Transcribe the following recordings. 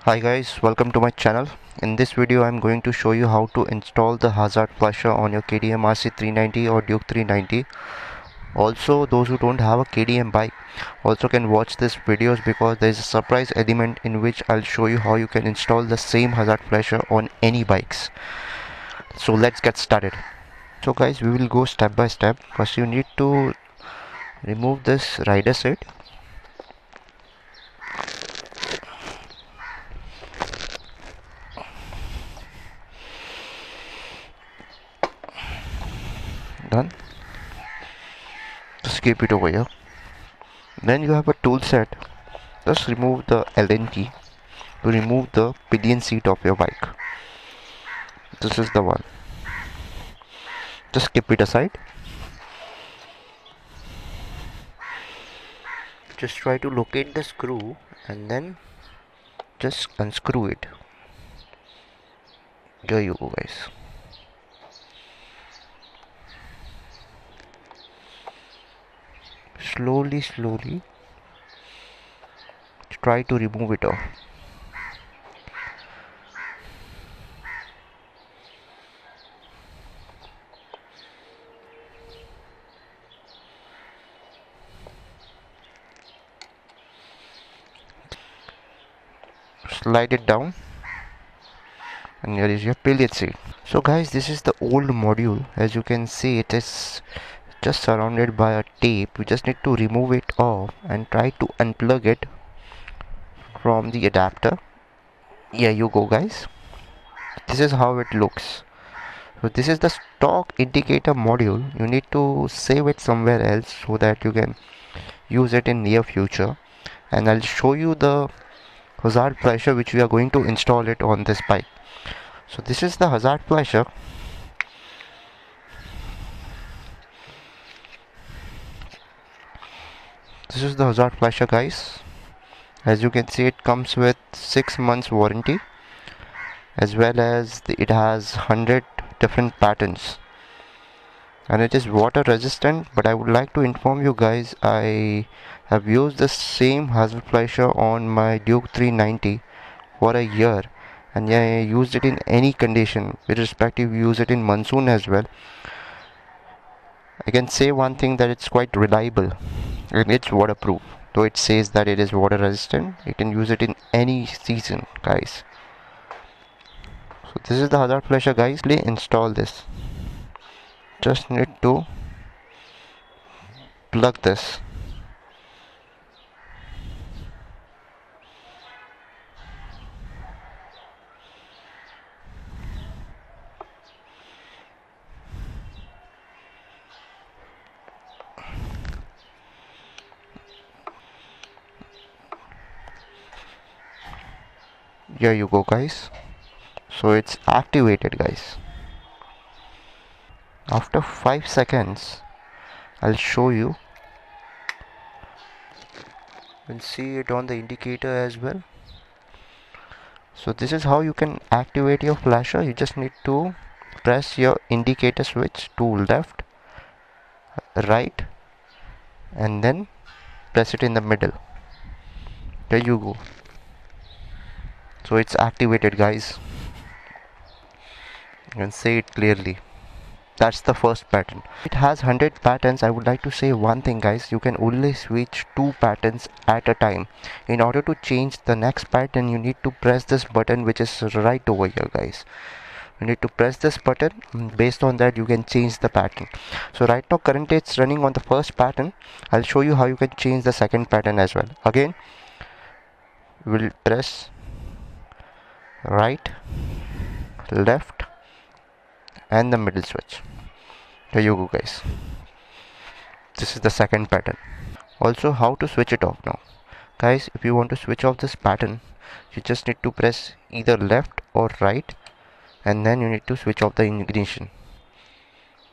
Hi guys, welcome to my channel. In this video I'm going to show you how to install the hazard flasher on your KTM RC390 or Duke 390. Also, those who don't have a KTM bike also can watch this videos because there is a surprise element in which I'll show you how you can install the same hazard flasher on any bikes. So let's get started. So guys, we will go step by step. First you need to remove this rider seat. Done. Just keep it over here. Then you have a tool set. Just remove the Allen key to remove the pillion seat of your bike. This is the one. Just keep it aside. Just try to locate the screw and then just unscrew it. There you go guys. Slowly try to remove it off. Slide it down and here is your pillion seat. So guys, this is the old module. As you can see, it is just surrounded by a tape. You just need to remove it off and try to unplug it from the adapter. Here you go guys. This is how it looks. So this is the stock indicator module. You need to save it somewhere else so that you can use it in near future, and I'll show you the hazard flasher which we are going to install it on this bike. So this is the hazard flasher. This is the hazard flasher guys. As you can see, it comes with 6 months warranty, as well as it has 100 different patterns, and it is water resistant. But I would like to inform you guys, I have used the same hazard flasher on my Duke 390 for a year, and I used it in any condition, irrespective. Use it in monsoon as well. I can say one thing, that it's quite reliable and it's waterproof. Though it says that it is water resistant, you can use it in any season guys. So this is the hazard flasher guys. Please install this. Just need to plug this. Here you go guys. So it's activated guys. After 5 seconds I'll show you. You'll see it on the indicator as well. So this is how you can activate your flasher. You just need to press your indicator switch to left, right, and then press it in the middle. There you go. So it's activated guys. You can see it clearly. That's the first pattern. It has 100 patterns. I would like to say one thing guys, you can only switch 2 patterns at a time. In order to change the next pattern, you need to press this button which is right over here guys. You need to press this button. Based on that you can change the pattern. So right now currently it's running on the first pattern. I'll show you how you can change the second pattern as well. Again, we'll press right, left, and the middle switch. There you go guys. This is the second pattern. Also, how to switch it off now guys. If you want to switch off this pattern, you just need to press either left or right, and then you need to switch off the ignition.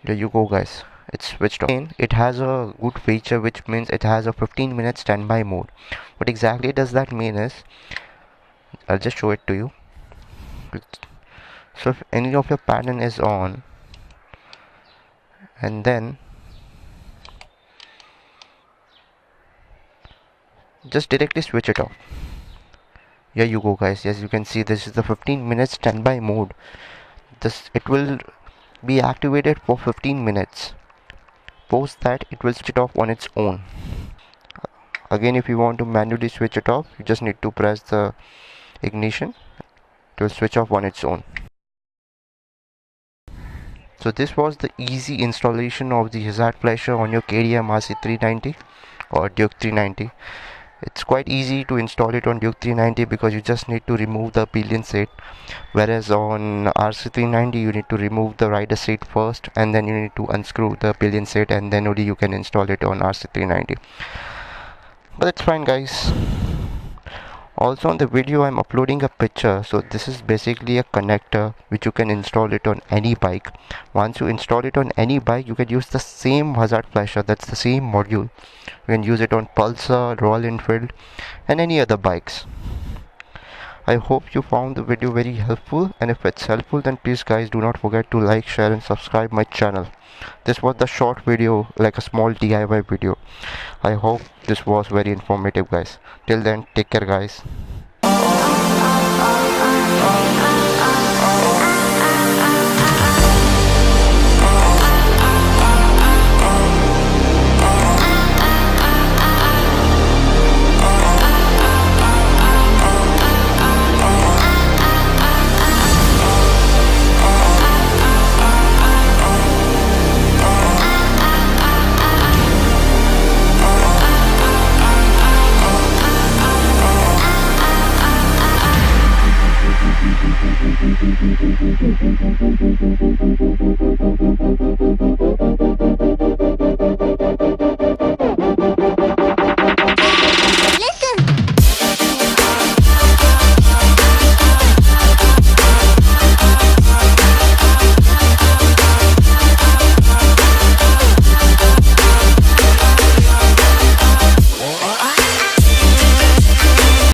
There you go guys. It's switched off. It has a good feature, which means it has a 15-minute standby mode. What exactly does that mean is, I'll just show it to you. So if any of your pattern is on, and then just directly switch it off. here you go guys. Yes, you can see this is the 15 minutes standby mode. This, it will be activated for 15 minutes. Post that, it will switch it off on its own. Again, if you want to manually switch it off, you just need to press the ignition. It will switch off on its own. So this was the easy installation of the hazard flasher on your KTM RC390 or Duke 390. It's quite easy to install it on Duke 390 because you just need to remove the pillion seat, whereas on RC390 you need to remove the rider seat first, and then you need to unscrew the pillion seat, and then only you can install it on RC390. But it's fine guys. Also on the video I'm uploading a picture, so this is basically a connector which you can install it on any bike. Once you install it on any bike, you can use the same hazard flasher, that's the same module. You can use it on Pulsar, Royal Enfield and any other bikes. I hope you found the video very helpful, and if it's helpful then please guys do not forget to like, share and subscribe my channel. This was the short video, like a small DIY video. I hope this was very informative guys. Till then, take care guys.